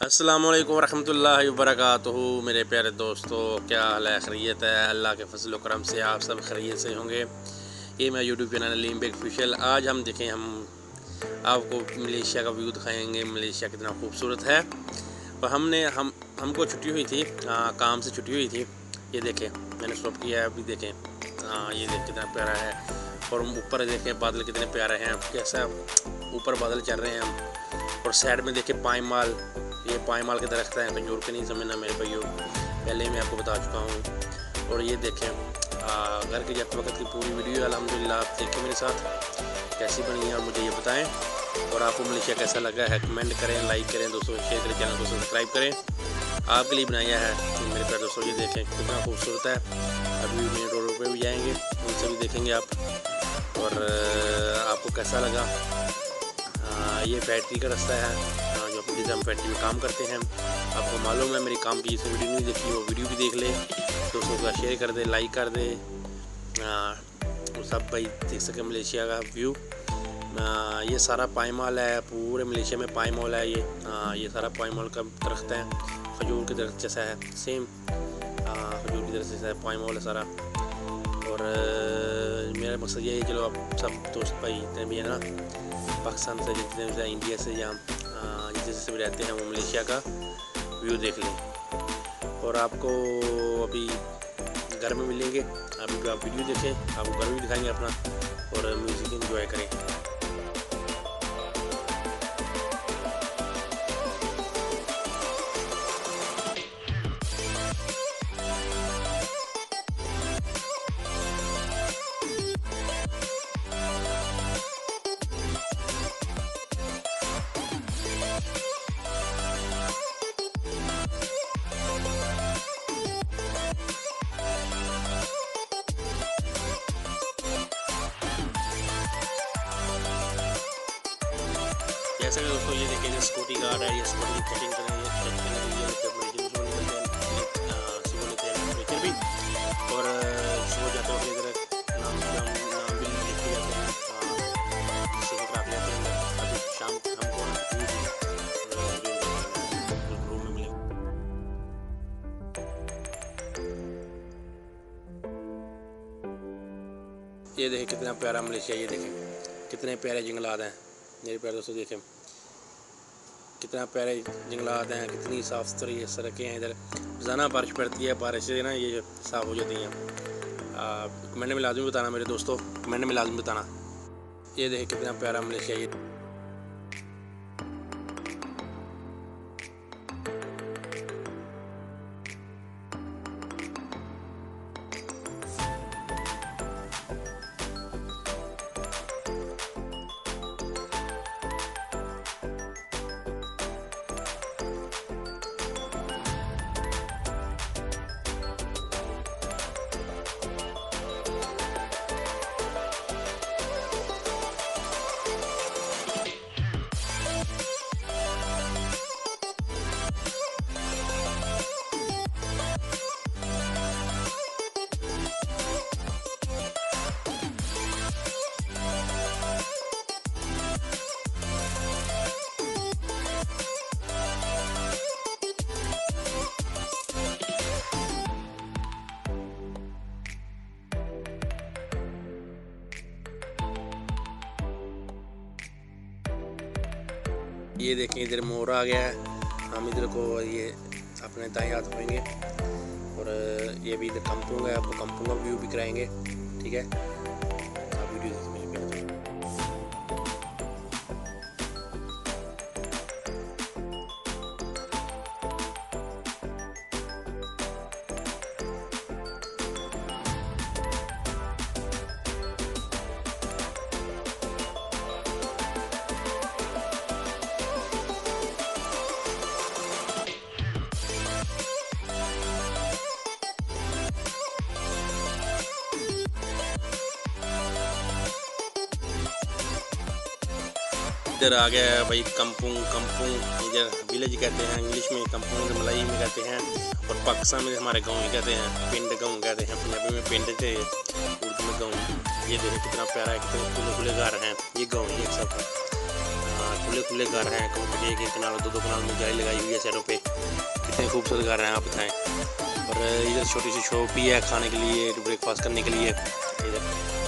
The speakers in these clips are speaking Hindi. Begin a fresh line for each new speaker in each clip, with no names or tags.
अस्सलाम वालेकुम रहमतुल्लाहि वबरकातुहू। मेरे प्यारे दोस्तों, क्या हाल है? खैरियत है? अल्लाह के फजल व करम से आप सब खैरियत से होंगे। ये मेरा YouTube channel Aleem bag official. आज हम देखें, हम आपको मलेशिया का व्यू दिखाएंगे। मलेशिया कितना खूबसूरत है। और हमको छुट्टी हुई थी, काम से छुट्टी हुई थी। ये देखें, मैंने स्टॉप किया है, अभी देखें। ये देखें कितना प्यारा है। और ऊपर देखें बादल कितने प्यारे हैं, कैसा ऊपर बादल चल रहे हैं। और साइड में देखें पाईमाल, ये पाईमाल के दरख्त हैं। खजूर के नहीं समझना मेरे भाइयों, पहले ही मैं आपको बता चुका हूँ। और ये देखें घर के जाते वक्त की पूरी वीडियो अल्हम्दुलिल्लाह आप देखें मेरे साथ कैसी बनी है और मुझे ये बताएं। और आपको मलेशिया कैसा लगा है कमेंट करें, लाइक करें, दोस्तों शेयर करें, चैनल को सब्सक्राइब करें। आपके लिए बनाया है मेरे प्यारे दोस्तों। ये देखें कितना खूबसूरत है। अभी मेन रोड पर भी जाएंगे, उनसे भी देखेंगे आप। और आपको कैसा लगा? ये फैक्ट्री का रास्ता है जो अपनी हम फैक्ट्री में काम करते हैं। आपको मालूम है मेरी काम की जिसने वीडियो नहीं देखी वो वीडियो भी देख ले, दोस्तों का शेयर कर दे, लाइक कर दे। तो सब भाई देख सके मलेशिया का व्यू। ये सारा पाईमाल है, पूरे मलेशिया में पाईमाल है। ये सारा पाईमाल का दरख्त है, खजूर के दरख्त जैसा है, सेम खजूर की दरख्त जैसा है, पाईमाल है सारा। और मेरा मकसद ये है, चलो आप सब दोस्त भाई जितने भी है ना, पाकिस्तान से जितने भी इंडिया से या जितने भी रहते हैं, वो मलेशिया का व्यू देख लें। और आपको अभी घर में मिलेंगे, अभी आप वीडियो देखें, आपको घर में भी दिखाएंगे अपना, और म्यूज़िक एंजॉय करें। जैसे कि दोस्तों ये देखिए, ये सिक्योरिटी गार्ड है, ये सिक्योरिटी की चेकिंग कर रही है, भी। और सुबह जाते वक्त इधर नाम भी लिखे जाते हैं, जिससे काफ़ी जाते हैं। अभी शाम हमको रूम में मिलेंगे। ये देखें कितना प्यारा मलेशिया। ये देखें कितने प्यारे जंगलात हैं मेरे प्यारे दोस्तों। देखें कितना प्यारे जंगलात हैं, कितनी साफ़ सुथरी सड़कें हैं। इधर रोज़ाना बारिश पड़ती है, बारिश से ना ये साफ़ हो जाती हैं। कमेंट में लाजमी बताना मेरे दोस्तों, कमेंट में लाजमी बताना। ये देखें कितना प्यारा मलेशिया। ये ये देखें इधर मोर आ गया है। हम इधर को ये अपने दाएं हाथ होंगे। और ये भी इधर कंपुंग है, आपको कंपुंग का व्यू भी कराएंगे, ठीक है। आप वीडियो देखें। इधर आ गया है भाई कंपुंग। इधर विलेज कहते हैं इंग्लिश में, कंपुंग मलाई में कहते हैं। और पाकिस्तान में हमारे गाँव में कहते हैं, पिंड गाँव कहते हैं, पंजाबी में पिंड थे, उर्दू में गाँव। ये देखिए कितना प्यारा है, कितने खुले खुले घर हैं। ये गाँव ही एक सब खुले खुले घर हैं, एक एक कनाल 2-2 कनाल में जाली लगाई हुई है सैरों पे। कितने खूबसूरत घर हैं आप बताएं। और इधर छोटी सी शॉप भी है खाने के लिए, ब्रेकफास्ट करने के लिए। इधर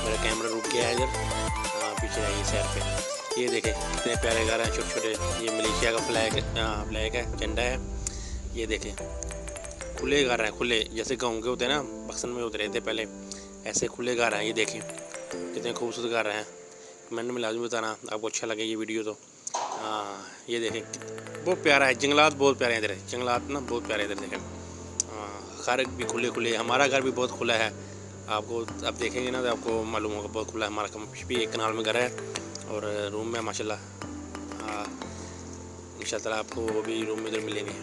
मेरा कैमरा रुक गया है, इधर पीछे है ये सैर पे। ये देखें कितने प्यारे घर हैं छोटे छोटे। ये मलेशिया का फ्लैग है, झंडा है। ये देखें खुले घर हैं, खुले जैसे गाँव के होते हैं ना, बक्सन में होते रहते पहले, ऐसे खुले घर हैं। ये देखें कितने खूबसूरत घर हैं। कमेंट में लाजमी बताना आपको अच्छा लगे ये वीडियो तो। ये देखें बहुत प्यारा है, जंगलात बहुत प्यारे हैं इधर, जंगलात ना बहुत प्यारे इधर देखें। घर भी खुले खुले, हमारा घर भी बहुत खुला है। आपको अब देखेंगे ना तो आपको मालूम होगा बहुत खुला है हमारा। कम भी 1 कनाल में घर है और रूम में माशाल्लाह। इंशाअल्लाह आपको वो भी रूम में इधर मिलेंगे।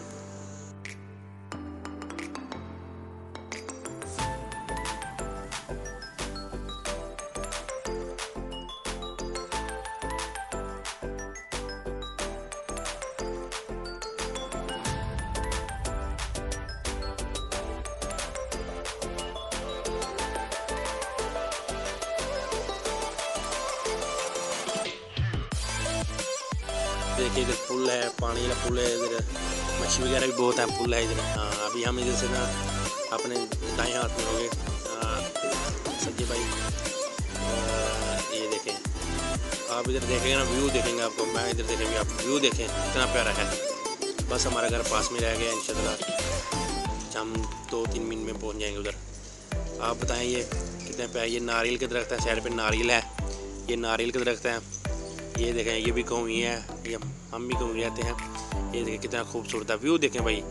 देखिए इधर पुल है, पानी का पुल है, इधर मच्छी वगैरह भी बहुत है, पुल है इधर। अभी हम इधर से ना अपने दाएं हाथ में होंगे सज्जे भाई। ये देखें आप इधर देखेंगे ना, व्यू देखेंगे आपको। मैं इधर देखेंगे आप व्यू देखें कितना प्यारा है। बस हमारा घर पास में रह गया इंशाअल्लाह, हम 2-3 मिनट में पहुंच जाएंगे उधर। आप बताएं ये कितने प्यारे। ये नारियल के दरख्त है, साइड पे नारियल है, ये नारियल के दरख्त हैं। ये देखें ये भी गाँव ही है, ये हम भी गाँव रहते हैं। ये देखें कितना खूबसूरत है व्यू देखें भाई।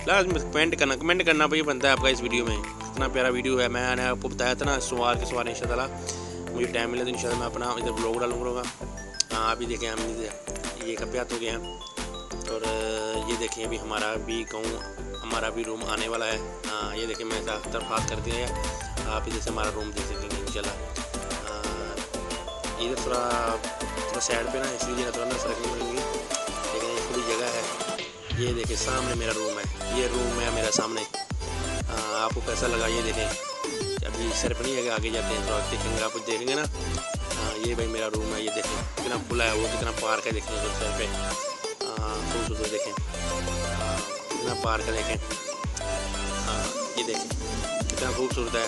लाजमी कमेंट करना भाई बनता है आपका इस वीडियो में। कितना प्यारा वीडियो है। मैंने आपको बताया था ना सवार के सवार इंशाअल्लाह मुझे टाइम मिले तो इंशाअल्लाह मैं अपना इधर ब्लॉग डालूँगा। अभी देखें हम ये कब्यात हो गए हैं। और ये देखें अभी हमारा भी गाँव, हमारा भी रूम आने वाला है। ये देखें मैं तरफ हाथ कर दिया है, आप इधर से हमारा रूम देख सकेंगे इंशाअल्लाह। इधर थोड़ा साइड पे ना इसलिए थोड़ा ना सड़क नहीं मिलेंगी, लेकिन ये पूरी जगह है। ये देखें सामने मेरा रूम है, ये रूम है मेरा सामने। आपको कैसा लगा ये देखें। अभी सर पर नहीं है, आगे जाते हैं तो आप देखेंगे, आप देखेंगे ना। ये भाई मेरा रूम है, ये देखें कितना खुला है, वो कितना पार्क है देखें उधर सर पे। खूबसूरत देखें कितना पार्क है देखें। ये देखें कितना खूबसूरत है।